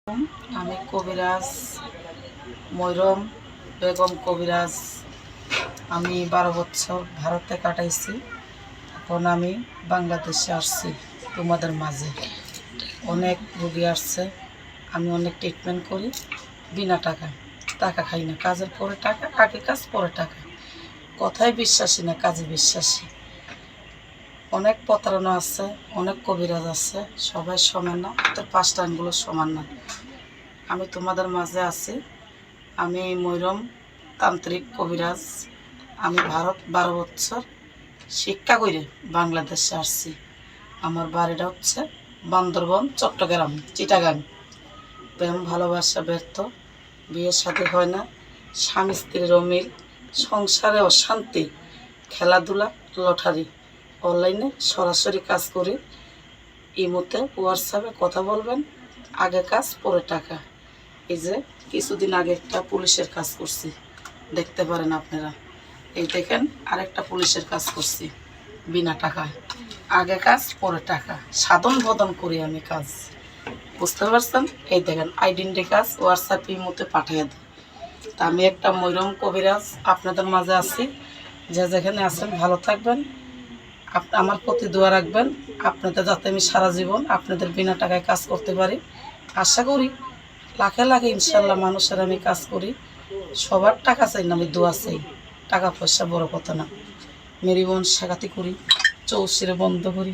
আমি কবিরাজ ময়রম বেগম কবিরাজ। আমি 12 বছর ভারতে কাটাইছি। এখন আমি বাংলাদেশে আসছি তোমাদের মাঝে। অনেক রোগী আসছে, আমি অনেক ট্রিটমেন্ট করি বিনা টাকায়। টাকা খাই না, কাজের পরে টাকা, আগে কাজ পরে টাকা। কথায় বিশ্বাসী না, কাজে বিশ্বাসী। অনেক প্রতারণা আছে, অনেক কবিরাজ আছে, সবাই সমান না, তোর 5টা আঙ্গুলো সমান না। আমি তোমাদের মাঝে আছি। আমি ময়রম তান্ত্রিক কবিরাজ। আমি ভারত 12 বছর শিক্ষা করে বাংলাদেশে আসছি। আমার বাড়িটা হচ্ছে বান্দরবন, চট্টগ্রাম, চিটাগাং। প্রেম ভালোবাসা ব্যর্থ, বিয়ের সাথে হয় না, স্বামী স্ত্রীর অমিল, সংসারে অশান্তি, খেলাধুলা, লটারি। অনলাইনে সরাসরি কাজ করি। ইমোতে হোয়াটসঅ্যাপে কথা বলবেন, আগে কাজ পরে টাকা। এই যে কিছুদিন আগে একটা পুলিশের কাজ করছি, দেখতে পারেন আপনারা। এই দেখেন আরেকটা পুলিশের কাজ করছি বিনা টাকায়, আগে কাজ পরে টাকা। সাধন বদন করি আমি কাজ, বুঝতে পারছেন? এই দেখেন আইডেন্টি কাজ হোয়াটসঅ্যাপ ইমোতে পাঠিয়ে দেয়। তা আমি একটা ময়রম কবিরাজ আপনাদের মাঝে আছি। যে যেখানে আছেন ভালো থাকবেন, আমার প্রতি দোয়া রাখবেন, আপনাদের যাতে আমি সারা জীবন আপনাদের বিনা টাকায় কাজ করতে পারি। আশা করি লাখে লাখে ইনশাল্লাহ মানুষের আমি কাজ করি। সবার টাকা চাই না, আমি দোয়া চাই। টাকা পয়সা বড় কথা না। মেরি বোন শেখাতি করি, চৌশিরে বন্ধ করি।